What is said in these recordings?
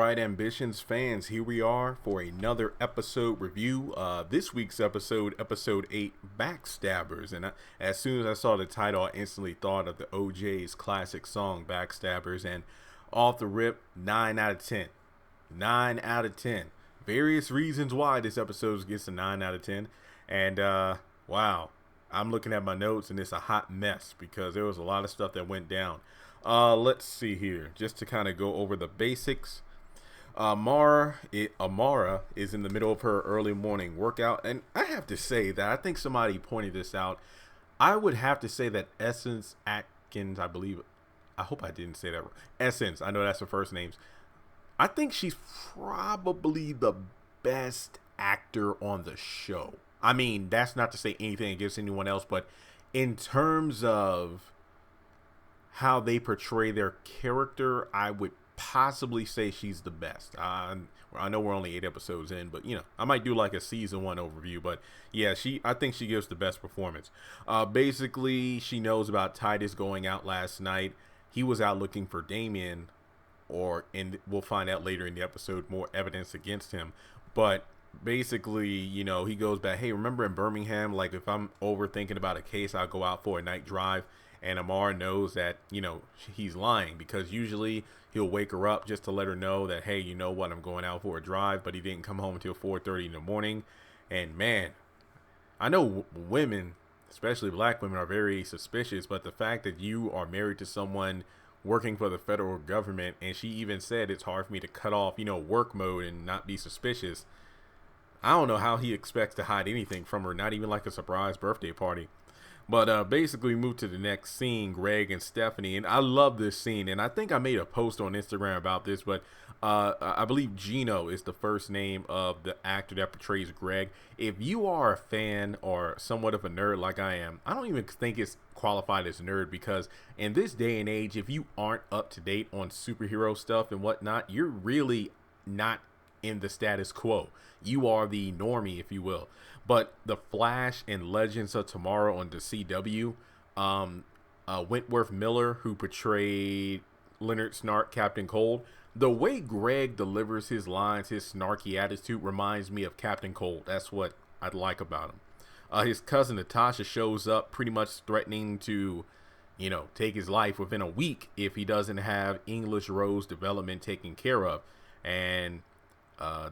right, Ambitions fans, here we are for another episode review. This week's episode 8, Backstabbers. And as soon as I saw the title, I instantly thought of the OJ's classic song, Backstabbers. And off the rip, 9 out of 10. 9 out of 10. Various reasons why this episode gets a 9 out of 10. And, wow, I'm looking at my notes and it's a hot mess because there was a lot of stuff that went down. Let's see here, just to kind of go over the basics. Amara is in the middle of her early morning workout, and I have to say that I think somebody pointed this out. I would have to say that Essence Atkins, I believe, I hope I didn't say that wrong. Essence, I know that's her first names. I think she's probably the best actor on the show. I mean, that's not to say anything against anyone else, but in terms of how they portray their character, I would possibly say she's the best. I know we're only 8 episodes in, but you know, I might do like a season 1 overview. But yeah, I think she gives the best performance. Basically, she knows about Titus going out last night. He was out looking for Damien, and we'll find out later in the episode more evidence against him. But basically, you know, he goes back, hey, remember in Birmingham, like if I'm overthinking about a case, I'll go out for a night drive. And Amara knows that, you know, he's lying because usually he'll wake her up just to let her know that, hey, you know what, I'm going out for a drive, but he didn't come home until 4:30 in the morning. And man, I know women, especially black women, are very suspicious, but the fact that you are married to someone working for the federal government, and she even said it's hard for me to cut off, you know, work mode and not be suspicious. I don't know how he expects to hide anything from her, not even like a surprise birthday party. But basically, we move to the next scene, Greg and Stephanie. And I love this scene. And I think I made a post on Instagram about this. But I believe Gino is the first name of the actor that portrays Greg. If you are a fan or somewhat of a nerd like I am, I don't even think it's qualified as nerd. Because in this day and age, if you aren't up to date on superhero stuff and whatnot, you're really not in the status quo. You are the normie, if you will. But the Flash and Legends of Tomorrow on the CW, Wentworth Miller, who portrayed Leonard Snark, Captain Cold, the way Greg delivers his lines, his snarky attitude reminds me of Captain Cold. That's what I like about him. His cousin Natasha shows up pretty much threatening to, you know, take his life within a week if he doesn't have English Rose development taken care of. And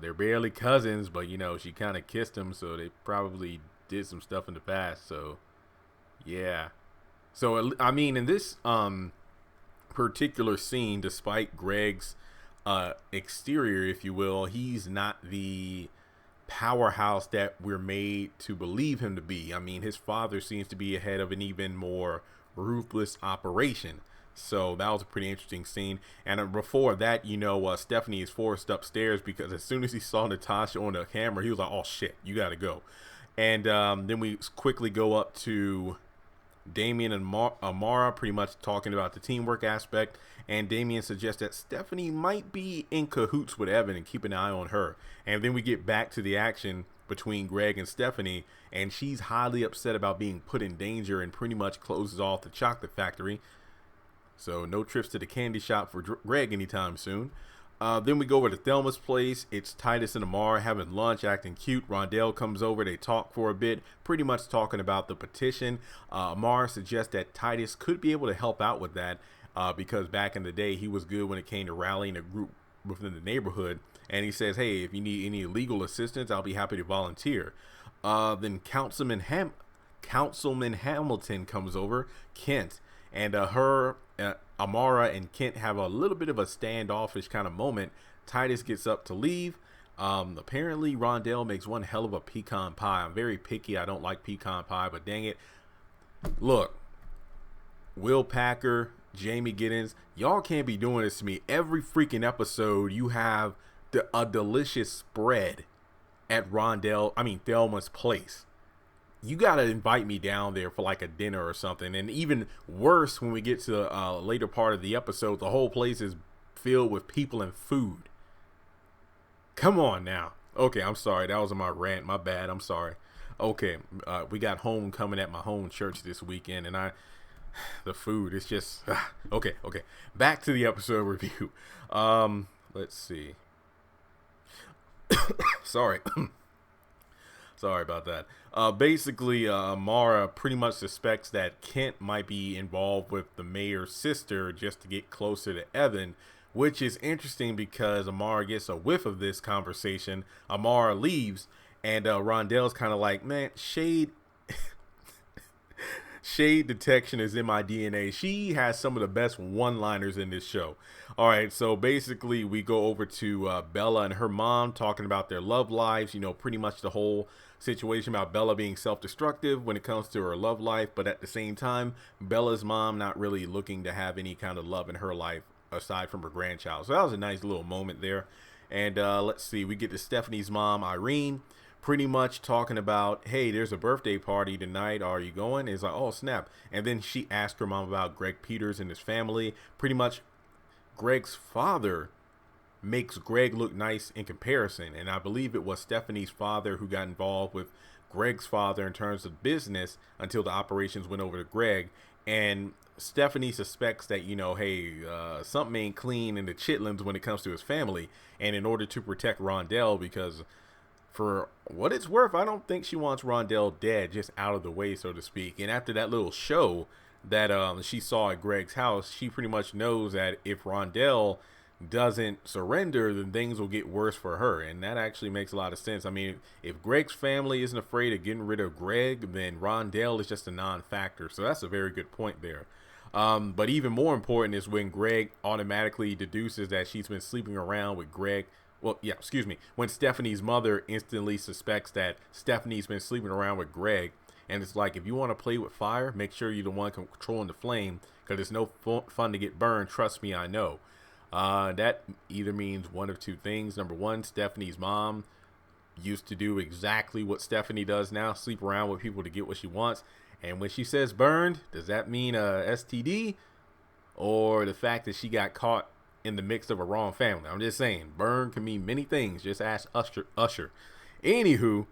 they're barely cousins, but you know, she kind of kissed him, so they probably did some stuff in the past. So yeah, so I mean, in this particular scene, despite Greg's exterior, if you will, he's not the powerhouse that we're made to believe him to be. I mean, his father seems to be ahead of an even more ruthless operation. So that was a pretty interesting scene. And before that, you know, Stephanie is forced upstairs because as soon as he saw Natasha on the camera, he was like, oh shit, you gotta go. And then we quickly go up to Damien and Amara, pretty much talking about the teamwork aspect. And Damien suggests that Stephanie might be in cahoots with Evan and keep an eye on her. And then we get back to the action between Greg and Stephanie, and she's highly upset about being put in danger and pretty much closes off the chocolate factory. So no trips to the candy shop for Greg anytime soon. Then we go over to Thelma's place. It's Titus and Amara having lunch, acting cute. Rondell comes over. They talk for a bit, pretty much talking about the petition. Amara suggests that Titus could be able to help out with that because back in the day, he was good when it came to rallying a group within the neighborhood. And he says, hey, if you need any legal assistance, I'll be happy to volunteer. Then Councilman Hamilton comes over, Kent. And Amara and Kent have a little bit of a standoffish kind of moment. Titus gets up to leave. Apparently, Rondell makes one hell of a pecan pie. I'm very picky. I don't like pecan pie, but dang it. Look, Will Packer, Jamie Giddens, y'all can't be doing this to me. Every freaking episode, you have a delicious spread at Thelma's place. You gotta invite me down there for like a dinner or something. And even worse, when we get to a later part of the episode, the whole place is filled with people and food. Come on now. Okay, I'm sorry. That was my rant. My bad. I'm sorry. Okay, we got homecoming at my home church this weekend, and the food is just okay. Back to the episode review. let's see. Sorry. Sorry about that. Basically, Amara pretty much suspects that Kent might be involved with the mayor's sister just to get closer to Evan, which is interesting because Amara gets a whiff of this conversation. Amara leaves, and Rondell's kind of like, man, shade detection is in my DNA. She has some of the best one-liners in this show. All right, so basically we go over to Bella and her mom talking about their love lives, pretty much the whole situation about Bella being self-destructive when it comes to her love life, but at the same time, Bella's mom not really looking to have any kind of love in her life aside from her grandchild. So that was a nice little moment there. And let's see, we get to Stephanie's mom, Irene, pretty much talking about, hey, there's a birthday party tonight. Are you going? It's like, oh, snap. And then she asked her mom about Greg Peters and his family. Pretty much Greg's father makes Greg look nice in comparison. And I believe it was Stephanie's father who got involved with Greg's father in terms of business until the operations went over to Greg. And Stephanie suspects that, hey, something ain't clean in the chitlins when it comes to his family. And in order to protect Rondell, because for what it's worth, I don't think she wants Rondell dead, just out of the way, so to speak. And after that little show that she saw at Greg's house, she pretty much knows that if Rondell doesn't surrender, then things will get worse for her. And that actually makes a lot of sense. I mean, if Greg's family isn't afraid of getting rid of Greg, then Rondell is just a non-factor. So that's a very good point there. But even more important is when Greg automatically deduces that she's been sleeping around with Greg. Well, yeah, excuse me. When Stephanie's mother instantly suspects that Stephanie's been sleeping around with Greg. And it's like, if you want to play with fire, make sure you're the one controlling the flame, because it's no fun to get burned. Trust me, I know. That either means one of two things. Number one, Stephanie's mom used to do exactly what Stephanie does now, sleep around with people to get what she wants. And when she says burned, does that mean STD or the fact that she got caught in the mix of a wrong family? I'm just saying, burn can mean many things. Just ask Usher. Anywho,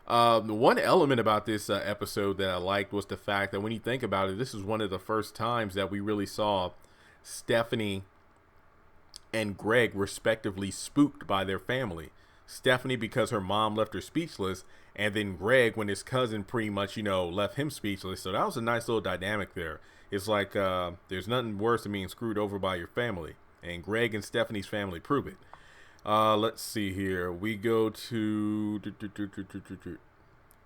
the one element about this episode that I liked was the fact that when you think about it, this is one of the first times that we really saw Stephanie and Greg respectively spooked by their family. Stephanie because her mom left her speechless, and then Greg when his cousin pretty much, left him speechless. So that was a nice little dynamic there. It's like there's nothing worse than being screwed over by your family. And Greg and Stephanie's family prove it. Let's see here. We go to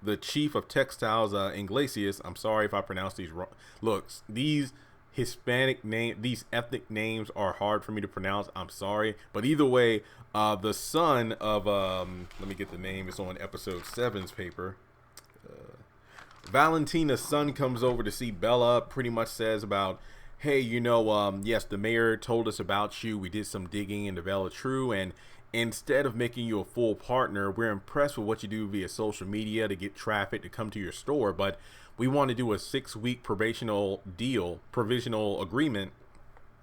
the chief of textiles, Iglesias. I'm sorry if I pronounced these wrong. Look, these these ethnic names are hard for me to pronounce. I'm sorry. But either way, the son of, let me get the name. It's on episode 7's paper. Valentina's son comes over to see Bella, pretty much says about, hey, yes, the mayor told us about you. We did some digging into Bella True, and instead of making you a full partner, we're impressed with what you do via social media to get traffic to come to your store, but we want to do a 6-week provisional agreement,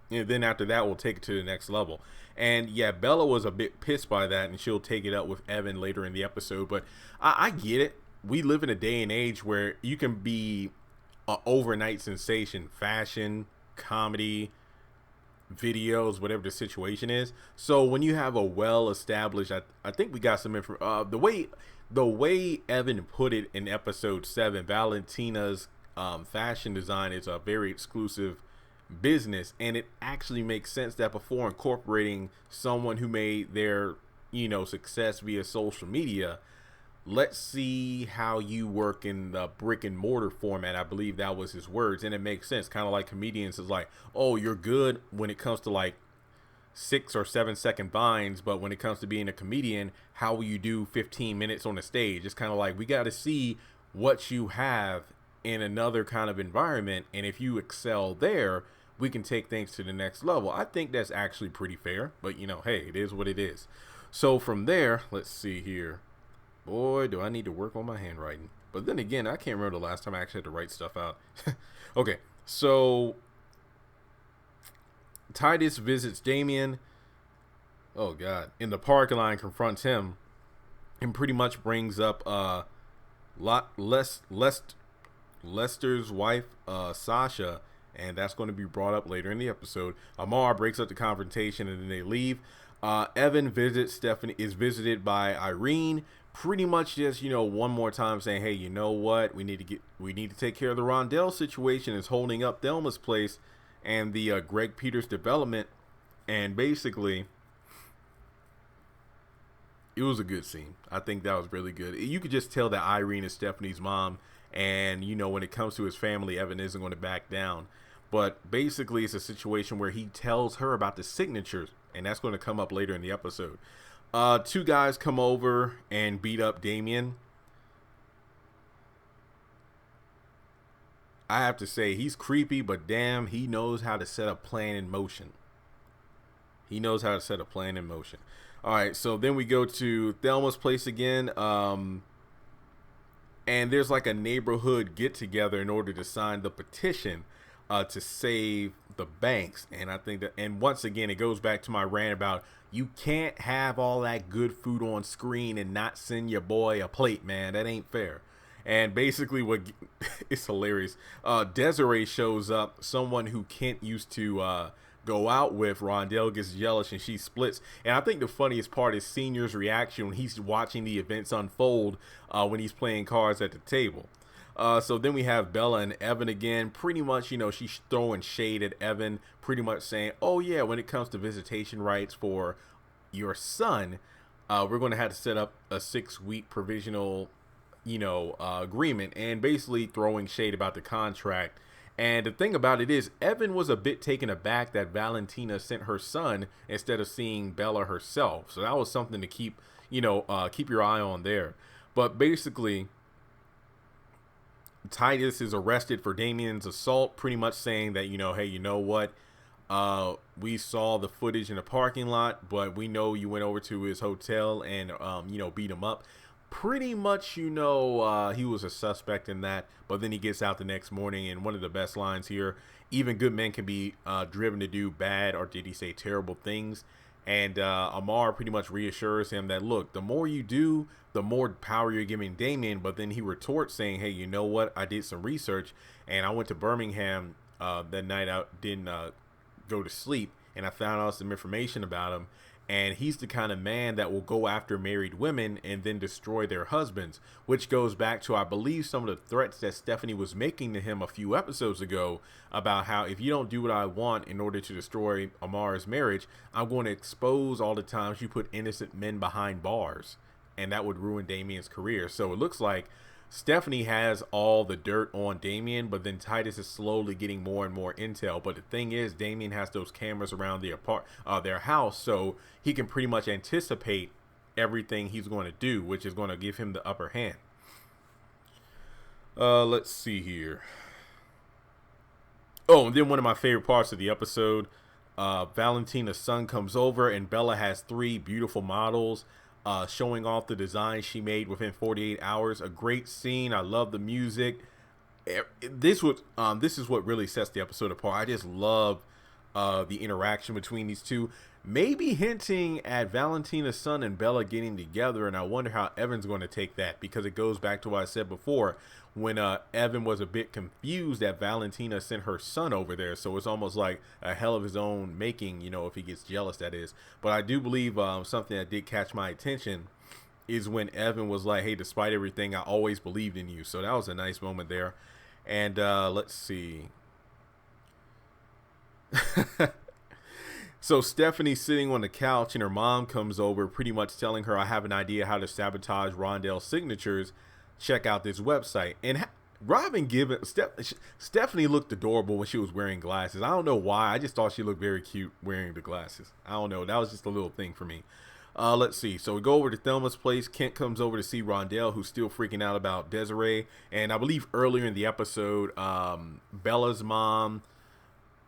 and then after that, we'll take it to the next level. And yeah, Bella was a bit pissed by that, and she'll take it up with Evan later in the episode, but I get it. We live in a day and age where you can be an overnight sensation, fashion, comedy, videos, whatever the situation is. So when you have a well-established, I think we got some info. The way Evan put it in episode 7, Valentina's fashion design is a very exclusive business, and it actually makes sense that before incorporating someone who made their success via social media, let's see how you work in the brick and mortar format. I believe that was his words, and it makes sense. Kind of like comedians is like, oh, you're good when it comes to like 6 or 7 second vines, but when it comes to being a comedian, how will you do 15 minutes on the stage? It's kind of like, we got to see what you have in another kind of environment, and if you excel there, we can take things to the next level. I think that's actually pretty fair, but hey, it is what it is. So from there, let's see here. Boy, do I need to work on my handwriting. But then again, I can't remember the last time I actually had to write stuff out. Okay, so Titus visits Damien. Oh, God. In the parking lot, confronts him and pretty much brings up Lester's wife, Sasha, and that's going to be brought up later in the episode. Amara breaks up the confrontation and then they leave. Evan is visited by Irene, pretty much just, one more time saying, hey, you know what? We need to take care of the Rondell situation. Is holding up Thelma's place and the Greg Peters development. And basically, it was a good scene. I think that was really good. You could just tell that Irene is Stephanie's mom. And, when it comes to his family, Evan isn't going to back down. But basically, it's a situation where he tells her about the signatures. And that's going to come up later in the episode. Two guys come over and beat up Damien. I have to say, he's creepy, but damn, he knows how to set a plan in motion. All right, so then we go to Thelma's place again. And there's like a neighborhood get-together in order to sign the petition to save the banks. And I think that, and once again, it goes back to my rant about you can't have all that good food on screen and not send your boy a plate, man. That ain't fair. And basically it's hilarious. Desiree shows up, someone who Kent used to go out with. Rondell gets jealous and she splits. And I think the funniest part is Senior's reaction when he's watching the events unfold when he's playing cards at the table. So then we have Bella and Evan again. Pretty much, she's throwing shade at Evan, pretty much saying, oh yeah, when it comes to visitation rights for your son, we're going to have to set up a 6-week provisional, agreement, and basically throwing shade about the contract. And the thing about it is, Evan was a bit taken aback that Valentina sent her son instead of seeing Bella herself. So that was something to keep your eye on there. But basically, Titus is arrested for Damien's assault, pretty much saying that, hey, you know what? We saw the footage in the parking lot, but we know you went over to his hotel and, beat him up. Pretty much, he was a suspect in that, but then he gets out the next morning, and one of the best lines here, even good men can be driven to do bad, or did he say terrible things? And Amara pretty much reassures him that, look, the more you do, the more power you're giving Damien. But then he retorts saying, hey, you know what? I did some research, and I went to Birmingham that night. I didn't go to sleep, and I found out some information about him. And he's the kind of man that will go after married women and then destroy their husbands, which goes back to, I believe, some of the threats that Stephanie was making to him a few episodes ago about how if you don't do what I want in order to destroy Amara's marriage, I'm going to expose all the times you put innocent men behind bars, and that would ruin Damien's career. So it looks like Stephanie has all the dirt on Damien, but then Titus is slowly getting more and more intel. But the thing is, Damien has those cameras around their house, so he can pretty much anticipate everything he's going to do, which is going to give him the upper hand. Let's see here. Oh, and then one of my favorite parts of the episode, Valentina's son comes over, and Bella has 3 beautiful models showing off the design she made within 48 hours. A great scene. I love the music. This is what really sets the episode apart. I just love the interaction between these two, maybe hinting at Valentina's son and Bella getting together. And I wonder how Evan's going to take that, because it goes back to what I said before, when Evan was a bit confused that Valentina sent her son over there. So it's almost like a hell of his own making, if he gets jealous, that is. But I do believe something that did catch my attention is when Evan was like, hey, despite everything, I always believed in you. So that was a nice moment there. And let's see. So Stephanie's sitting on the couch, and her mom comes over, pretty much telling her, I have an idea how to sabotage Rondell's signatures. Check out this website. And Robin given Stephanie looked adorable when she was wearing glasses. I don't know why. I just thought she looked very cute wearing the glasses. I don't know. That was just a little thing for me. Let's see. So we go over to Thelma's place. Kent comes over to see Rondell, who's still freaking out about Desiree. And I believe earlier in the episode, Bella's mom,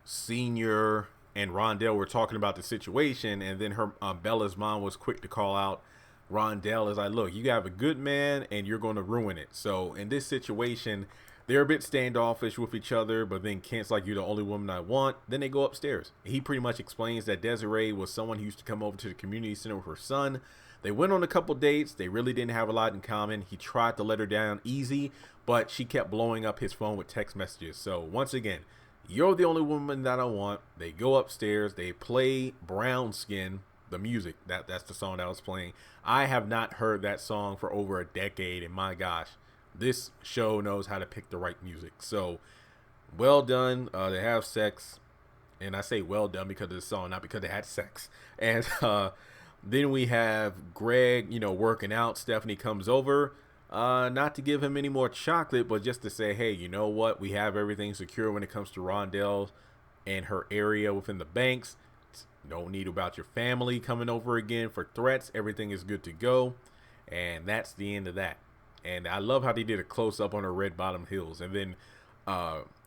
Senior, and Rondell were talking about the situation. And then Bella's mom was quick to call out Rondell as like, look, you have a good man and you're going to ruin it. So in this situation, they're a bit standoffish with each other, but then Kent's like, you're the only woman I want. Then they go upstairs. He pretty much explains that Desiree was someone who used to come over to the community center with her son. They went on a couple dates. They really didn't have a lot in common. He tried to let her down easy, but she kept blowing up his phone with text messages. So once again, you're the only woman that I want. They go upstairs. They play brown skin. the music. That's the song that was playing. I have not heard that song for over a decade, and my gosh, this show knows how to pick the right music. So well done. They have sex, and I say well done because of the song, not because they had sex. And then we have Greg, working out. Stephanie comes over, not to give him any more chocolate, but just to say, hey, you know what? We have everything secure when it comes to Rondell and her area within the banks. No need about your family coming over again for threats. Everything is good to go. And that's the end of that. And I love how they did a close-up on her red bottom heels. And then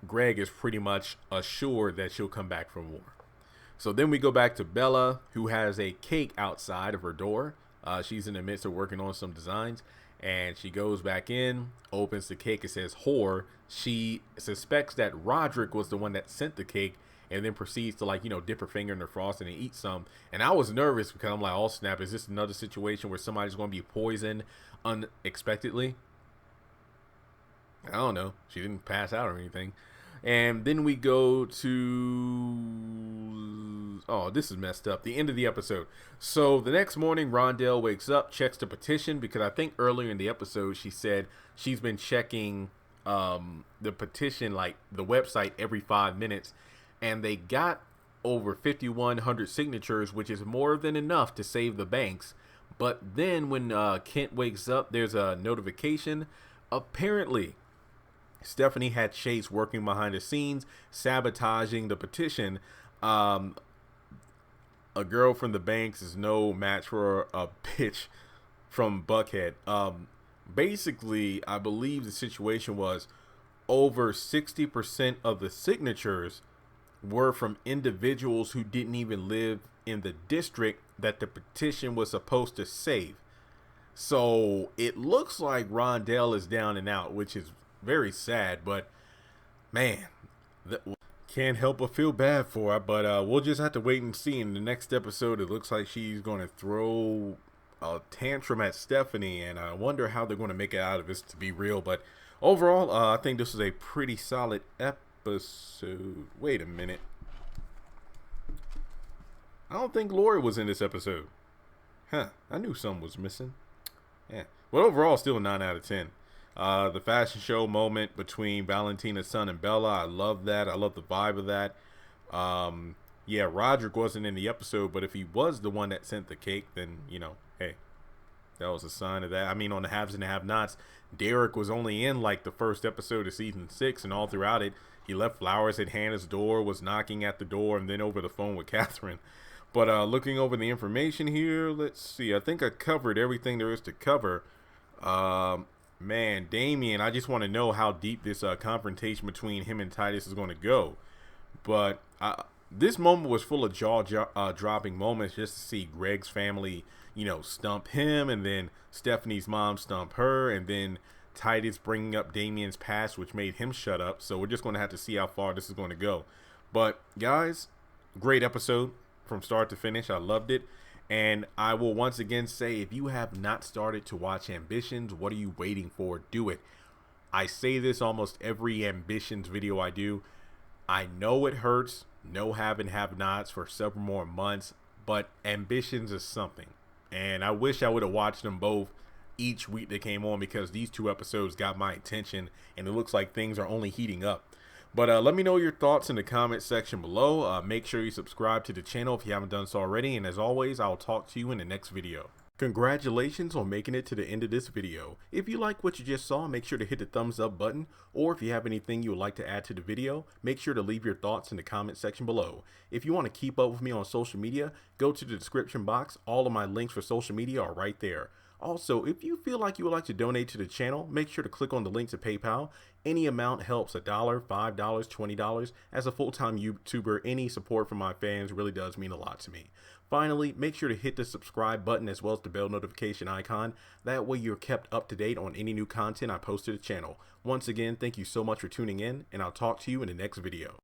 Greg is pretty much assured that she'll come back for more. So then we go back to Bella, who has a cake outside of her door. She's in the midst of working on some designs, and she goes back in, opens the cake. It says whore. She suspects that Roderick was the one that sent the cake, and then proceeds to dip her finger in the frosting and eat some. And I was nervous because I'm like, oh snap, is this another situation where somebody's going to be poisoned unexpectedly? I don't know. She didn't pass out or anything. And then we go to, oh, this is messed up, the end of the episode. So the next morning, Rondell wakes up, checks the petition, because I think earlier in the episode she said she's been checking the petition, like the website, every 5 minutes, and they got over 5,100 signatures, which is more than enough to save the banks. But then when Kent wakes up, there's a notification. Apparently Stephanie had Chase working behind the scenes, sabotaging the petition. A girl from the banks is no match for a bitch from Buckhead. Basically, I believe the situation was over 60% of the signatures were from individuals who didn't even live in the district that the petition was supposed to save. So it looks like Rondell is down and out, which is very sad, but man, can't help but feel bad for her. But we'll just have to wait and see. In the next episode, it looks like she's going to throw a tantrum at Stephanie, and I wonder how they're going to make it out of this to be real. But overall, I think this is a pretty solid episode. Wait a minute. I don't think Lori was in this episode. Huh, I knew something was missing. Yeah, but overall, still a 9 out of 10. The fashion show moment between Valentina's son and Bella, I love that. I love the vibe of that. Yeah, Roderick wasn't in the episode, but if he was the one that sent the cake, then, hey, that was a sign of that. I mean, on the haves and the have-nots, Derek was only in like the first episode of season 6, and all throughout it, he left flowers at Hannah's door, was knocking at the door, and then over the phone with Catherine. But looking over the information here, let's see. I think I covered everything there is to cover. Man, Damien, I just want to know how deep this confrontation between him and Titus is going to go. But this moment was full of jaw-dropping moments, just to see Greg's family, stump him, and then Stephanie's mom stump her, and then Titus bringing up Damien's past, which made him shut up. So we're just going to have to see how far this is going to go. But guys, great episode from start to finish. I loved it. And I will once again say, if you have not started to watch Ambitions, what are you waiting for? Do it. I say this almost every Ambitions video I do. I know it hurts. No have and have nots for several more months, but Ambitions is something. And I wish I would have watched them both each week they came on, because these 2 episodes got my attention, and it looks like things are only heating up. But let me know your thoughts in the comment section below. Make sure you subscribe to the channel if you haven't done so already. And as always, I'll talk to you in the next video. Congratulations on making it to the end of this video. If you like what you just saw, make sure to hit the thumbs up button. Or if you have anything you would like to add to the video, make sure to leave your thoughts in the comment section below. If you want to keep up with me on social media, go to the description box. All of my links for social media are right there. Also, if you feel like you would like to donate to the channel, make sure to click on the link to PayPal. Any amount helps. $1, $5, $20. As a full-time YouTuber, any support from my fans really does mean a lot to me. Finally, make sure to hit the subscribe button as well as the bell notification icon. That way you're kept up to date on any new content I post to the channel. Once again, thank you so much for tuning in, and I'll talk to you in the next video.